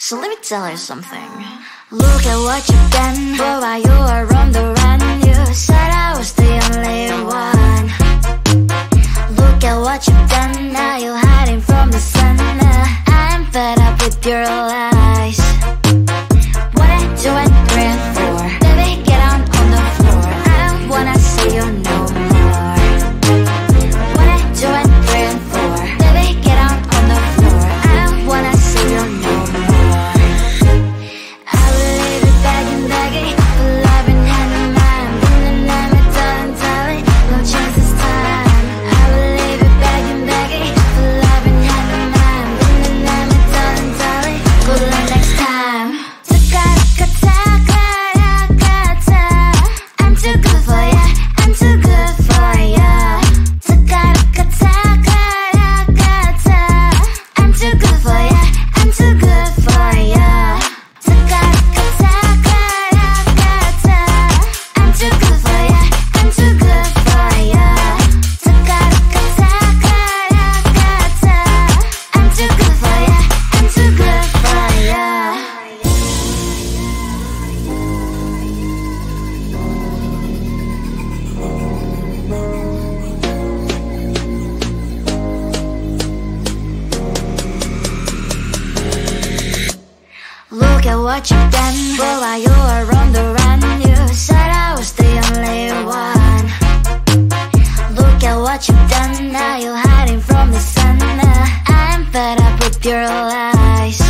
So let me tell you something. Look at what you've done. Boy, while you were on the run, you said I was the only one. Look at what you've done. Now you're hiding from the sun. I'm fed up with your lies. 1, 2, and 3, and 4. Baby, get on the floor. I don't wanna see you no more. 1, 2, and 3, and 4. Baby, get on the floor. I don't wanna see you no more. I will leave it begging for love and hand in mind. But now I'm darling, no chance this time. I will leave it begging for love and hand in mind. But now I'm darling, good luck next time. I'm too good for ya, I'm too good for ya. I'm too good for ya, I'm too good for ya. I'm too good for ya, I'm too good for ya. I'm too good for ya, I'm too good for ya. Look at what you've done. Boy, while you were on the run, you said I was the only one. Look at what you've done. Now you're hiding from the sun. I'm fed up with your lies.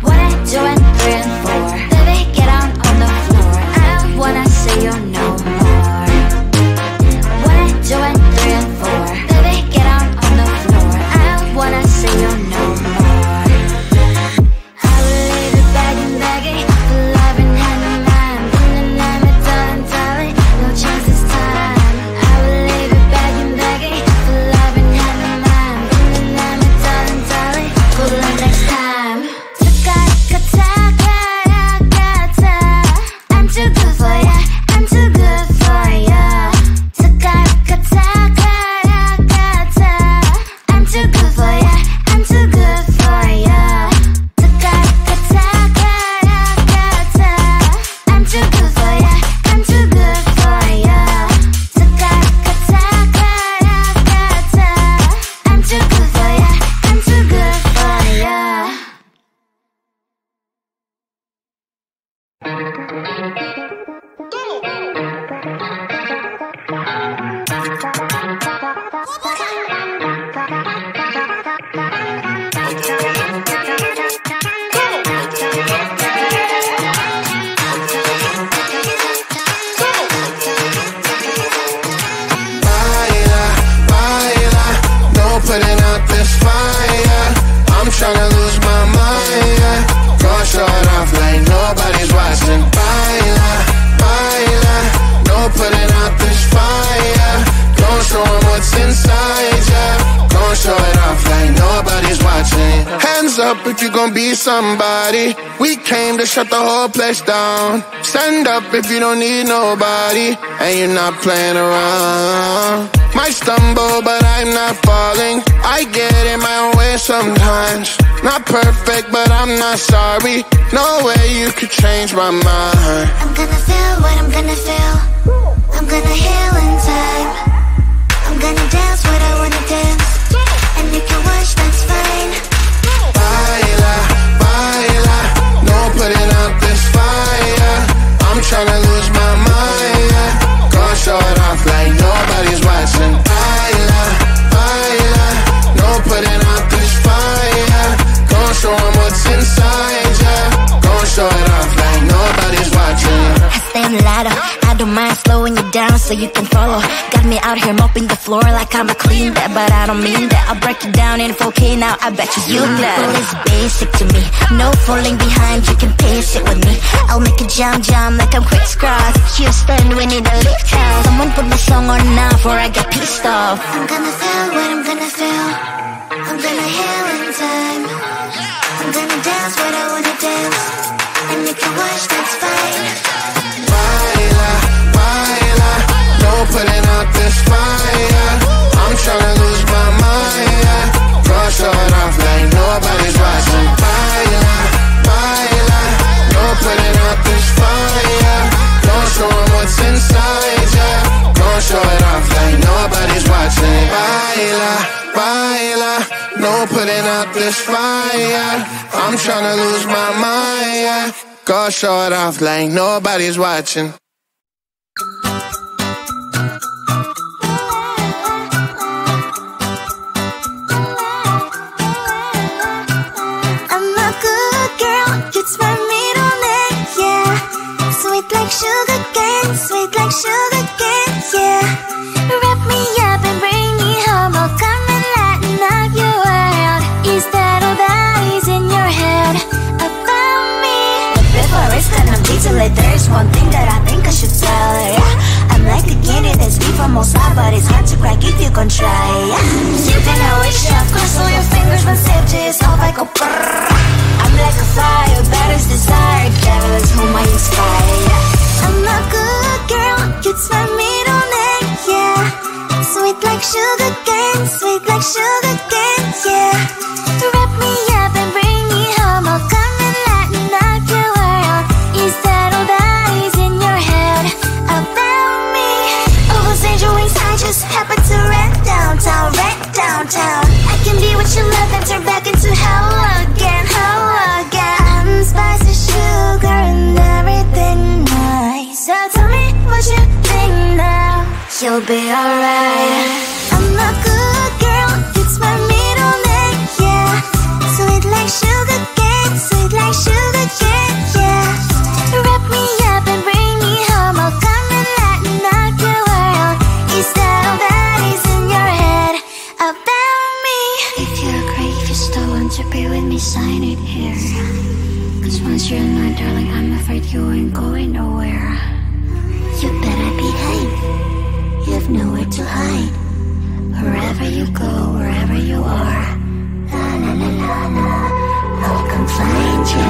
1, 2, and 3, and 4. Baby, get on the floor. I don't wanna see you no more. 1, 2, and 3, and 4. Baby, get on the floor. I don't wanna see you no more. I will leave it begging for love and hand in mind. But now I'm darling, no chance this time. I will leave it begging for love and hand in mind. But now I'm darling, good luck next time. I'm too good for ya, I'm too good for ya. I'm too good for ya, I'm too good for ya. I'm too good for ya, I'm too good for ya. I'm too good for ya, I'm too good for ya. Putting out this fire, I'm tryna lose my mind, yeah. Go show it off like nobody's watching. Baila, baila, no putting out this fire. Go show 'em what's inside, yeah. Go show it off like nobody's watching. Hands up if you gon' be somebody. We came to shut the whole place down. Stand up if you don't need nobody and you're not playing around. Might stumble, but I'm not falling. I get in my own way sometimes. Not perfect, but I'm not sorry. No way you could change my mind. I'm gonna feel what I'm gonna feel. I'm gonna heal in time. I'm gonna dance what I wanna dance. And you can watch, that's fine. Baila, baila, no putting out this fire. I'm tryna lose my mind, yeah. Go show it off like nobody's watching. Baila, baila, no putting out this fire. Go show 'em what's inside, yeah. Go show it off like nobody's watching. I stand louder, I don't mind slowing you down so you can follow. Got me out here mopping the floor like I'm a clean that, but I don't mean that. I'll break it down in 4K now, I bet you glad. Well, it's basic to me, no falling behind, you can pace it with me. I'll make a jump like I'm crisscross. Houston, we need a lift house. Someone put my song on now before I get pissed off. I'm gonna feel what I'm gonna feel. I'm gonna heal in time. I'm gonna dance what I wanna dance. And you can watch, that's fine. Baila, baila, no putting out this fire. I'm tryna lose my mind, yeah. Go show it off like nobody's watching. Baila, this fire. I'm tryna lose my mind, yeah. Go show it off like nobody's watching. It's my middle name, yeah. Sweet like sugar cane, sweet like sugar cane, yeah. Wrap me up and bring me home. Oh, come and lighten up your world. Is that all that is in your head about me? But before I start, I'm detailed. There's one thing that I think I should tell her, yeah. I'm like a candy that's deep from most high, but it's hard to crack if you gon' try, yeah. You can always shove, cross all your fingers when safety is off. I go brrrr. I'm like a fire, batter's desire. Devil is whom I inspire. I'm a good girl, it's my middle name, yeah. Sweet like sugar cane, sweet like sugar cane, yeah. Wrap me up and bring me home. Oh, come and lighten up your world. Is that all that is in your head about me? Over's angel wings, I just happen to rent downtown, rent downtown. I can be what you love and turn back into hell again, hell. Spicy sugar and everything nice. So tell me what you think now. You'll be alright. I'm a good girl, it's my middle name, yeah. Sweet like sugar cane, sweet like sugar cane, yeah. Wrap me up and bring me home. Oh, come and lighten up your world. Is that all that is in your head about me? If you're great, if you still want to be with me, sign it here. Once you're mine, darling, I'm afraid you ain't going nowhere. You better behave, you have nowhere to hide. Wherever you go, wherever you are, la la la la la, I'll come find you.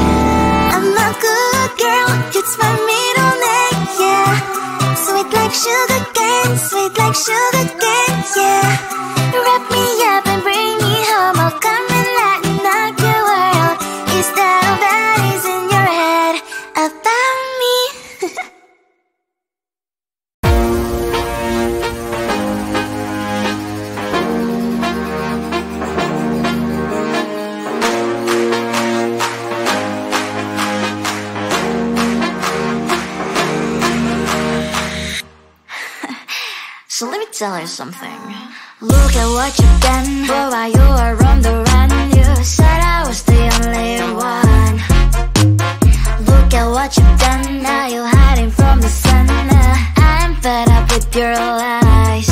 I'm a good girl, it's my middle name, yeah. Sweet like sugar cane, sweet like sugar cane, yeah. Wrap me up and bring me home. Oh, come and lighten up your world. Is that all that is in your head about me? So let me tell you something. Look at what you've done. Boy, while you were on the run, you said I was the only one. Look at what you've done. Now you're hiding from the sun. I'm fed up with your lies.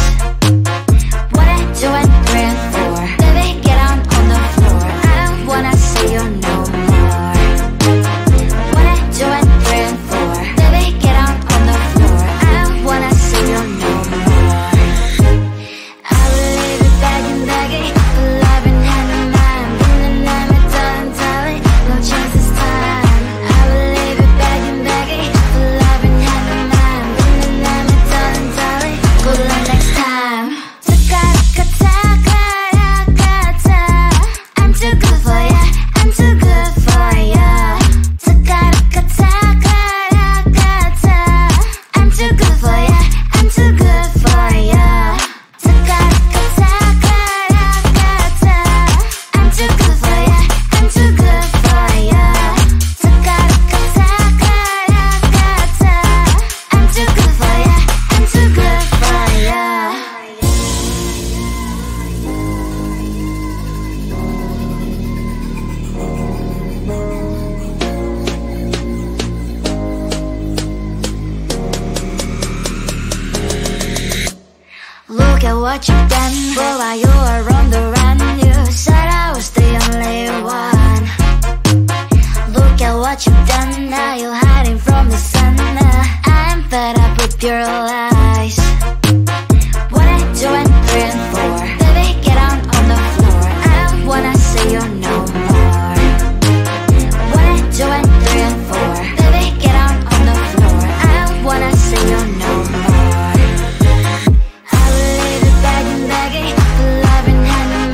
What I do and bring for? Baby, get on the floor. I don't wanna see you no more. What I do and bring for? Baby, get on the floor. I don't wanna see you no more. What you've done, boy, while you were on the run, you said I was the only one. Look at what you've done, now you're hiding from the sun. I'm fed up with your lies. What I do and bring for? Baby, get on the floor. I don't wanna see you no more. What I do and bring for? Baby, get on the floor. I don't wanna see you no more. Loving hand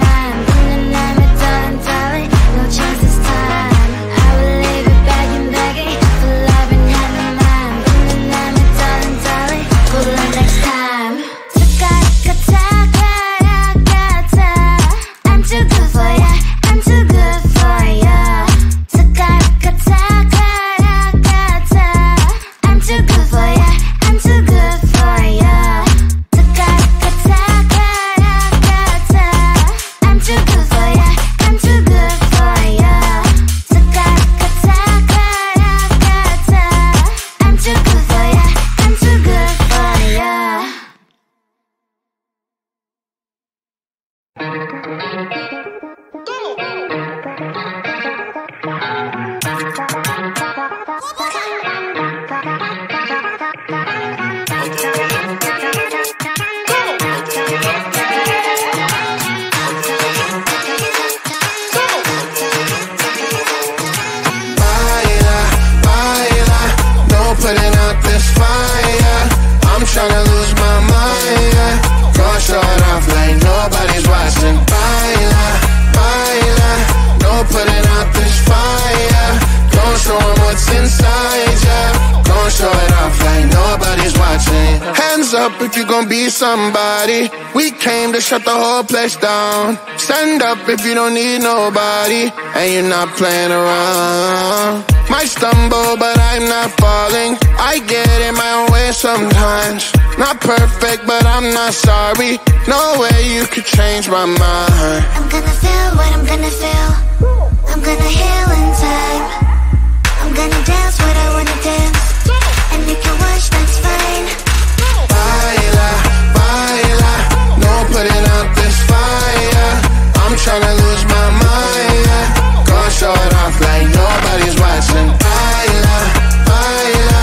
putting out this fire. Gon' show 'em what's inside, yeah. Gon' show it off like nobody's watching. Hands up if you gon' be somebody. We came to shut the whole place down. Stand up if you don't need nobody and you're not playing around. Might stumble but I'm not falling. I get in my own way sometimes. Not perfect but I'm not sorry. No way you could change my mind. I'm gonna feel what I'm gonna feel. I'm gonna heal in time. I'm gonna dance what I wanna dance. And you can watch, that's fine. Baila, baila, no putting out this fire. I'm tryna lose my mind, yeah. Gonna show it off like nobody's watching. Baila, baila,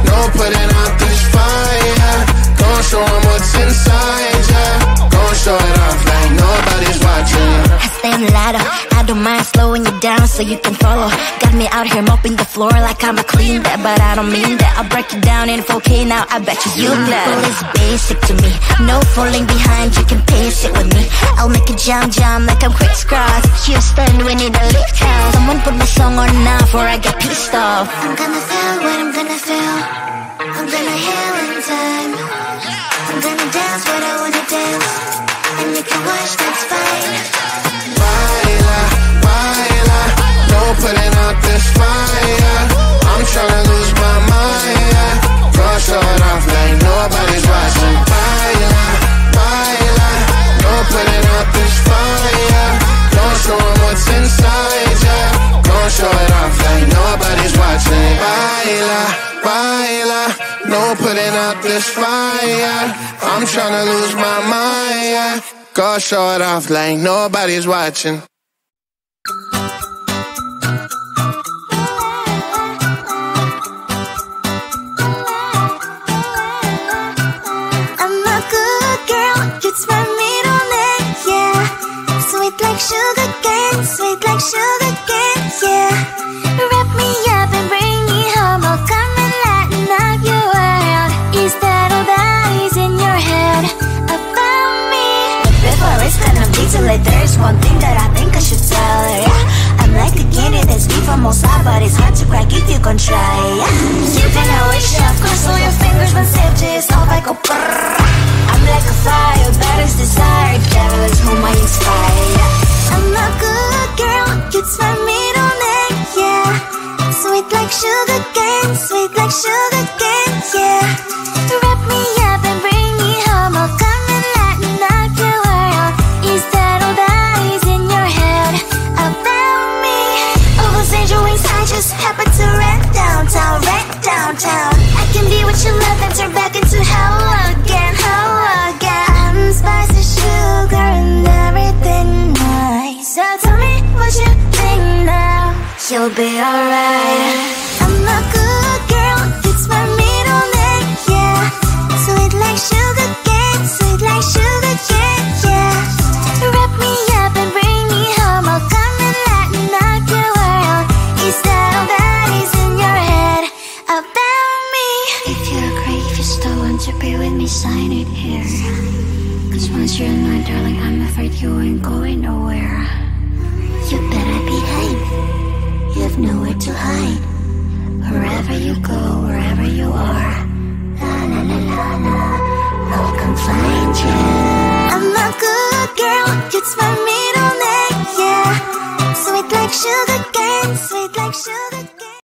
no putting out this fire. Gonna show 'em what's inside, yeah. Gonna show it off like nobody's watching. I stand louder, I don't mind slowing you down so you can follow. Got me out here mopping the floor like I'm a clean that, but I don't mean that. I'll break it down in 4K now, I bet you glad. Well, it's basic to me, no falling behind, you can pace it with me. I'll make it jump like I'm crisscross. Houston, we need a lift house. Someone put my song on now before I get pissed off. I'm gonna feel what I'm gonna feel. I'm gonna heal in time. I'm gonna dance what I wanna dance. And you can watch, that's fine. Baila, baila, no putting out this fire. I'm tryna lose my mind, yeah. Gonna show it off like nobody's watching. Baila, baila, no putting out this fire. Gonna show 'em what's inside, yeah. Gonna show it off like nobody's watching. Baila, baila, no putting out this fire. I'm tryna lose my mind, yeah. Gonna show it off like nobody's watching. It's my middle name, yeah. Sweet like sugar cane, sweet like sugar cane, yeah. Wrap me up and bring me home, I'll come and lighten up your world. Is that all that is in your head about me? But before it's kinda detailed, there's one thing that I think I should tell her, yeah. I'm like a candy that's deep from outside, but it's hard to crack if you can try, yeah. You can always shove, cross all your fingers when safety is off, I go brrrr. I'm like a fire, that is desire. Devil is whom I inspire. I'm a good girl, it's my middle name, yeah. Sweet like sugar cane, sweet like sugar cane, yeah. Wrap me up and bring me home, I'll come and lighten up your world. Is that all that is in your head about me? Overstand your wings, I just happen to rent downtown, I can be what you love and turn back into hell again, spicy sugar and everything nice. So tell me what you think now. You'll be alright. I'm a good girl, it's my middle name, yeah. Sweet like sugar cane, sweet like sugar cane, yeah. Wrap me up and bring me home, I'll come and lighten up your world. Is that all that is in your head about me? If you agree, if you still want to be with me, sign it here. Once you're mine, darling, I'm afraid you ain't going nowhere. You better behave, you have nowhere to hide. Wherever you go, wherever you are, la la la la la, I'll come find you.